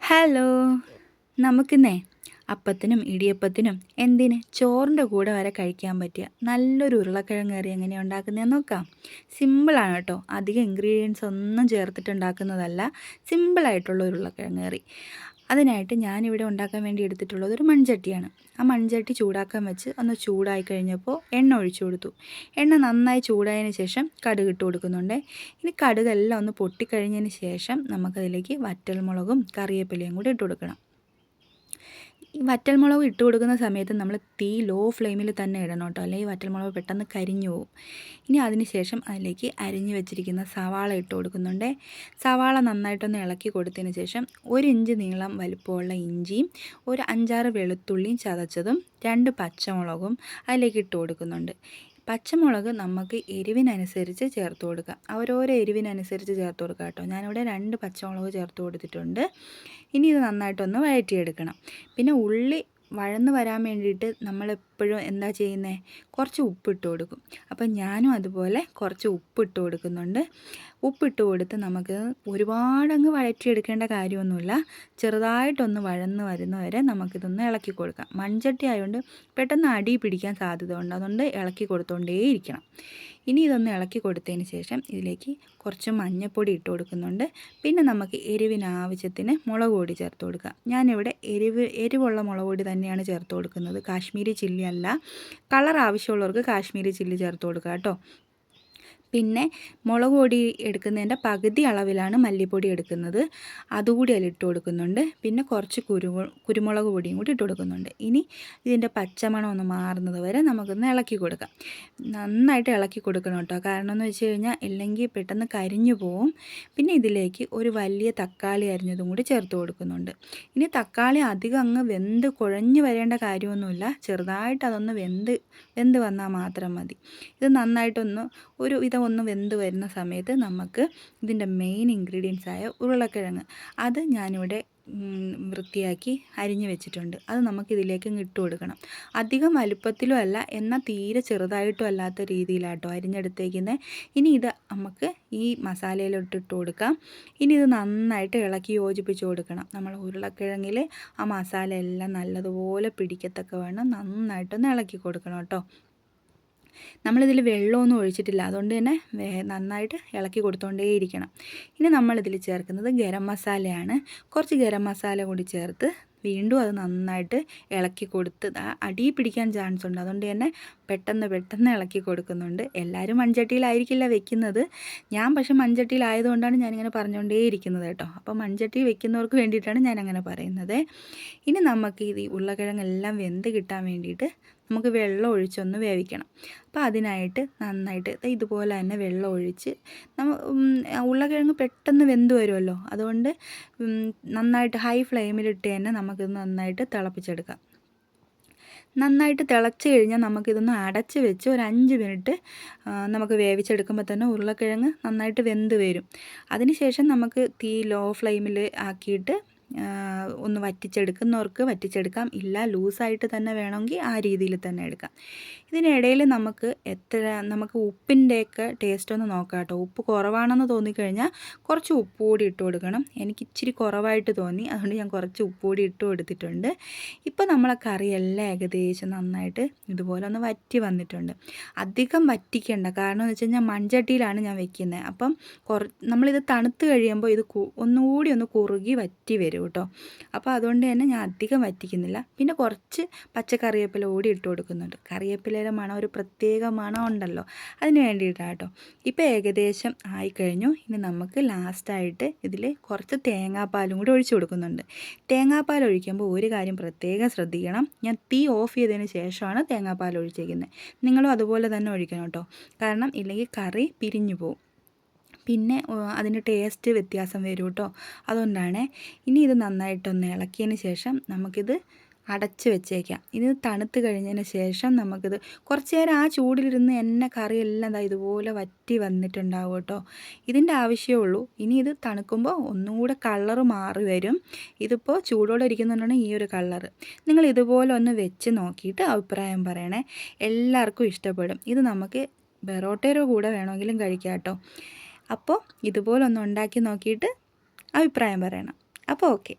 Hello, നമുക്കിന്നേ അപ്പത്തിനും ഇടിയപ്പത്തിനും ചോറിൻ്റെ കൂടെ വരെ കഴിക്കാൻ പറ്റിയ നല്ലൊരു ഉരുളക്കിഴങ്ങ് കറി എങ്ങനെയാണ് ഉണ്ടാക്കുന്നതെന്ന് നോക്കാം. സിമ്പിളാണ് കേട്ടോ, അധികം ഇൻഗ്രീഡിയൻസ് ഒന്നും ചേർത്തിട്ടുണ്ടാക്കുന്നതല്ല, സിമ്പിളായിട്ടുള്ള ഉരുളക്കിഴങ്ങ് കറി. അതിനായിട്ട് ഞാനിവിടെ ഉണ്ടാക്കാൻ വേണ്ടി എടുത്തിട്ടുള്ളത് ഒരു മൺചട്ടിയാണ്. ആ മൺചട്ടി ചൂടാക്കാൻ വെച്ച് ഒന്ന് ചൂടായി കഴിഞ്ഞപ്പോൾ എണ്ണ ഒഴിച്ചു കൊടുത്തു. എണ്ണ നന്നായി ചൂടായതിന് ശേഷം കടുക് ഇട്ട് കൊടുക്കുന്നുണ്ട്. ഇനി കടുകെല്ലാം ഒന്ന് പൊട്ടിക്കഴിഞ്ഞതിന് ശേഷം നമുക്കതിലേക്ക് വറ്റൽമുളകും കറിവേപ്പിലയും കൂടി ഇട്ട് കൊടുക്കണം. ഈ വറ്റൽമുളക് ഇട്ട് കൊടുക്കുന്ന സമയത്ത് നമ്മൾ തീ ലോ ഫ്ലെയിമിൽ തന്നെ ഇടണം കേട്ടോ, അല്ലെങ്കിൽ വറ്റൽമുളക് പെട്ടെന്ന് കരിഞ്ഞു പോകും. ഇനി അതിന് ശേഷം അതിലേക്ക് അരിഞ്ഞു വെച്ചിരിക്കുന്ന സവാള ഇട്ട് കൊടുക്കുന്നുണ്ട്. സവാള നന്നായിട്ടൊന്ന് ഇളക്കി കൊടുത്തതിന് ശേഷം 1 ഇഞ്ച് നീളം വലുപ്പമുള്ള ഇഞ്ചിയും ഒരു 5-6 വെളുത്തുള്ളിയും ചതച്ചതും 2 പച്ചമുളകും അതിലേക്ക് ഇട്ട് കൊടുക്കുന്നുണ്ട്. പച്ചമുളക് നമുക്ക് എരിവിനനുസരിച്ച് ചേർത്ത് കൊടുക്കാം, അവരോരോ എരിവിനനുസരിച്ച് ചേർത്ത് കൊടുക്കാം കേട്ടോ. ഞാനിവിടെ 2 പച്ചമുളക് ചേർത്ത് കൊടുത്തിട്ടുണ്ട്. ഇനി ഇത് നന്നായിട്ടൊന്ന് വഴറ്റിയെടുക്കണം. പിന്നെ ഉള്ളി വഴന്ന് വരാൻ വേണ്ടിയിട്ട് നമ്മളെപ്പോഴും എന്താ ചെയ്യുന്നത്, കുറച്ച് ഉപ്പിട്ട് കൊടുക്കും. അപ്പം ഞാനും അതുപോലെ കുറച്ച് ഉപ്പിട്ട് കൊടുക്കുന്നുണ്ട്. ഉപ്പിട്ട് കൊടുത്ത് നമുക്ക് ഒരുപാടങ്ങ് വഴറ്റിയെടുക്കേണ്ട കാര്യമൊന്നുമില്ല, ചെറുതായിട്ടൊന്ന് വഴന്ന് വരുന്നവരെ നമുക്കിതൊന്ന് ഇളക്കി കൊടുക്കാം. മൺചട്ടി ആയതുകൊണ്ട് പെട്ടെന്ന് അടി പിടിക്കാൻ സാധ്യത ഉണ്ട്, അതുകൊണ്ട് ഇളക്കി കൊടുത്തുകൊണ്ടേയിരിക്കണം. ഇനി ഇതൊന്ന് ഇളക്കി കൊടുത്തതിന് ശേഷം ഇതിലേക്ക് കുറച്ച് മഞ്ഞൾപ്പൊടി ഇട്ട് കൊടുക്കുന്നുണ്ട്. പിന്നെ നമുക്ക് എരിവിന് ആവശ്യത്തിന് മുളക് പൊടി ചേർത്ത് കൊടുക്കാം. ഞാനിവിടെ എരിവുള്ള മുളക് പൊടി തന്നെയാണ് ചേർത്ത് കൊടുക്കുന്നത്, കാശ്മീരി ചില്ലി അല്ല. കളർ ആവശ്യമുള്ളവർക്ക് കാശ്മീരി ചില്ലി ചേർത്ത് കൊടുക്കാം കേട്ടോ. പിന്നെ മുളക് പൊടി എടുക്കുന്നതിൻ്റെ പകുതി അളവിലാണ് മല്ലിപ്പൊടി എടുക്കുന്നത്, അതുകൂടി അതിലിട്ട് കൊടുക്കുന്നുണ്ട്. പിന്നെ കുറച്ച് കുരുമുളക് പൊടിയും കൂടി ഇട്ട് കൊടുക്കുന്നുണ്ട്. ഇനി ഇതിൻ്റെ പച്ചമണം ഒന്ന് മാറുന്നത് വരെ നമുക്കൊന്ന് ഇളക്കി കൊടുക്കാം. നന്നായിട്ട് ഇളക്കി കൊടുക്കണം കേട്ടോ, കാരണം എന്ന് വെച്ച് കഴിഞ്ഞാൽ ഇല്ലെങ്കിൽ പെട്ടെന്ന് കരിഞ്ഞു പോവും. പിന്നെ ഇതിലേക്ക് ഒരു വലിയ തക്കാളി അരിഞ്ഞതും കൂടി ചേർത്ത് കൊടുക്കുന്നുണ്ട്. ഇനി തക്കാളി അധികം അങ്ങ് വെന്ത് കുഴഞ്ഞു വരേണ്ട കാര്യമൊന്നുമില്ല, ചെറുതായിട്ട് അതൊന്ന് വെന്ത് വന്നാൽ മാത്രം മതി. ഇത് നന്നായിട്ടൊന്ന് ഒന്ന് വെന്ത് വരുന്ന സമയത്ത് നമുക്ക് ഇതിൻ്റെ മെയിൻ ഇൻഗ്രീഡിയൻസ് ആയ ഉരുളക്കിഴങ്ങ്, അത് ഞാനിവിടെ വൃത്തിയാക്കി അരിഞ്ഞ് വെച്ചിട്ടുണ്ട്. അത് നമുക്കിതിലേക്ക് ഇട്ട് കൊടുക്കണം. അധികം വലുപ്പത്തിലും അല്ല, എന്നാൽ തീരെ ചെറുതായിട്ടും അല്ലാത്ത രീതിയിലാട്ടോ അരിഞ്ഞെടുത്തേക്കുന്നത്. ഇനി ഇത് നമുക്ക് ഈ മസാലയിലോട്ട് ഇട്ട് കൊടുക്കാം. ഇനി ഇത് നന്നായിട്ട് ഇളക്കി യോജിപ്പിച്ച് കൊടുക്കണം. നമ്മൾ ഉരുളക്കിഴങ്ങിൽ ആ മസാല എല്ലാം നല്ലതുപോലെ പിടിക്കത്തക്ക വേണം നന്നായിട്ടൊന്ന് ഇളക്കി കൊടുക്കണം കേട്ടോ. നമ്മളിതിൽ വെള്ളമൊന്നും ഒഴിച്ചിട്ടില്ല, അതുകൊണ്ട് തന്നെ നന്നായിട്ട് ഇളക്കി കൊടുത്തുകൊണ്ടേയിരിക്കണം. ഇനി നമ്മളിതിൽ ചേർക്കുന്നത് ഗരം മസാലയാണ്. കുറച്ച് ഗരം മസാല കൂടി ചേർത്ത് വീണ്ടും അത് നന്നായിട്ട് ഇളക്കി കൊടുത്ത് അടി പിടിക്കാൻ ചാൻസ് ഉണ്ട്, അതുകൊണ്ട് തന്നെ പെട്ടെന്ന് ഇളക്കി കൊടുക്കുന്നുണ്ട്. എല്ലാവരും മൺചട്ടിയിലായിരിക്കില്ല വെക്കുന്നത്, ഞാൻ പക്ഷേ മൺചട്ടിയിലായതുകൊണ്ടാണ് ഞാനിങ്ങനെ പറഞ്ഞുകൊണ്ടേയിരിക്കുന്നത് കേട്ടോ. അപ്പോൾ മൺചട്ടി വെക്കുന്നവർക്ക് വേണ്ടിയിട്ടാണ് ഞാനങ്ങനെ പറയുന്നത്. ഇനി നമുക്ക് ഇത് ഉരുളക്കിഴങ്ങെല്ലാം വെന്ത് കിട്ടാൻ വേണ്ടിയിട്ട് നമുക്ക് വെള്ളം ഒഴിച്ചൊന്ന് വേവിക്കണം. അപ്പോൾ അതിനായിട്ട് നന്നായിട്ട് ഇതുപോലെ തന്നെ വെള്ളം ഒഴിച്ച് ഉരുളക്കിഴങ്ങ് പെട്ടെന്ന് വെന്ത് വരുമല്ലോ, അതുകൊണ്ട് നന്നായിട്ട് ഹൈ ഫ്ലെയിമിലിട്ട് തന്നെ നമുക്കിത് നന്നായിട്ട് തിളപ്പിച്ചെടുക്കാം. നന്നായിട്ട് തിളച്ച് കഴിഞ്ഞാൽ നമുക്കിതൊന്ന് അടച്ച് വെച്ച് ഒരു 5 മിനിറ്റ് നമുക്ക് വേവിച്ചെടുക്കുമ്പോൾ തന്നെ ഉരുളക്കിഴങ്ങ് നന്നായിട്ട് വെന്ത് വരും. അതിന് ശേഷം നമുക്ക് തീ ലോ ഫ്ലെയിമിൽ ആക്കിയിട്ട് ഒന്ന് വറ്റിച്ചെടുക്കുന്നവർക്ക് വറ്റിച്ചെടുക്കാം, ഇല്ല ലൂസായിട്ട് തന്നെ വേണമെങ്കിൽ ആ രീതിയിൽ തന്നെ എടുക്കാം. ഇതിനിടയിൽ നമുക്ക് ഉപ്പിൻ്റെയൊക്കെ ടേസ്റ്റ് ഒന്ന് നോക്കാം കേട്ടോ. ഉപ്പ് കുറവാണെന്ന് തോന്നിക്കഴിഞ്ഞാൽ കുറച്ച് ഉപ്പ് കൂടി ഇട്ട് കൊടുക്കണം. എനിക്ക് ഇച്ചിരി കുറവായിട്ട് തോന്നി, അതുകൊണ്ട് ഞാൻ കുറച്ച് ഉപ്പ് കൂടി ഇട്ട് കൊടുത്തിട്ടുണ്ട്. ഇപ്പോൾ നമ്മളെ കറിയെല്ലാം ഏകദേശം നന്നായിട്ട് ഇതുപോലെ ഒന്ന് വറ്റി വന്നിട്ടുണ്ട്. അധികം വറ്റിക്കേണ്ട, കാരണം എന്ന് വെച്ച് കഴിഞ്ഞാൽ മൺചട്ടിയിലാണ് ഞാൻ വെക്കുന്നത്. അപ്പം നമ്മളിത് തണുത്ത് കഴിയുമ്പോൾ ഇത് ഒന്നുകൂടി ഒന്ന് കുറുകി വറ്റി വരും കേട്ടോ. അപ്പോൾ അതുകൊണ്ട് തന്നെ ഞാൻ അധികം വറ്റിക്കുന്നില്ല. പിന്നെ കുറച്ച് പച്ചക്കറിവേപ്പില കൂടി ഇട്ട് കൊടുക്കുന്നുണ്ട്. കറിവേപ്പിലയുടെ മണം ഒരു പ്രത്യേക മണം ഉണ്ടല്ലോ, അതിന് വേണ്ടിയിട്ടാണ് കേട്ടോ. ഇപ്പോൾ ഏകദേശം ആയിക്കഴിഞ്ഞു. ഇനി നമുക്ക് ലാസ്റ്റായിട്ട് ഇതിൽ കുറച്ച് തേങ്ങാപ്പാലും കൂടി ഒഴിച്ചു കൊടുക്കുന്നുണ്ട്. തേങ്ങാപ്പാൽ ഒഴിക്കുമ്പോൾ ഒരു കാര്യം പ്രത്യേകം ശ്രദ്ധിക്കണം, ഞാൻ തീ ഓഫ് ചെയ്തതിന് ശേഷമാണ് തേങ്ങാപ്പാൽ ഒഴിച്ചേക്കുന്നത്. നിങ്ങളും അതുപോലെ തന്നെ ഒഴിക്കണം കേട്ടോ, കാരണം ഇല്ലെങ്കിൽ കറി പിരിഞ്ഞു പോകും, പിന്നെ അതിൻ്റെ ടേസ്റ്റ് വ്യത്യാസം വരും കേട്ടോ. അതുകൊണ്ടാണ്. ഇനി ഇത് നന്നായിട്ടൊന്ന് ഇളക്കിയതിന് ശേഷം നമുക്കിത് അടച്ച് വെച്ചേക്കാം. ഇത് തണുത്ത് കഴിഞ്ഞതിന് ശേഷം നമുക്കിത് കുറച്ച് നേരം ആ ചൂടിലിരുന്ന് എന്നെ കറിയെല്ലാം ഇതുപോലെ വറ്റി വന്നിട്ടുണ്ടാവും കേട്ടോ. ഇതിൻ്റെ ആവശ്യമേ ഉള്ളൂ. ഇനി ഇത് തണുക്കുമ്പോൾ ഒന്നുകൂടെ കളറ് മാറി വരും. ഇതിപ്പോൾ ചൂടോടെ ഇരിക്കുന്നുണ്ടാണ് ഈ ഒരു കളറ്. നിങ്ങൾ ഇതുപോലെ ഒന്ന് വെച്ച് നോക്കിയിട്ട് അഭിപ്രായം പറയണേ, എല്ലാവർക്കും ഇഷ്ടപ്പെടും. ഇത് നമുക്ക് ബെറോട്ടയുടെ കൂടെ വേണമെങ്കിലും കഴിക്കാം കേട്ടോ. അപ്പോൾ ഇതുപോലൊന്ന് ഉണ്ടാക്കി നോക്കിയിട്ട് അഭിപ്രായം പറയണം. അപ്പോൾ ഓക്കെ.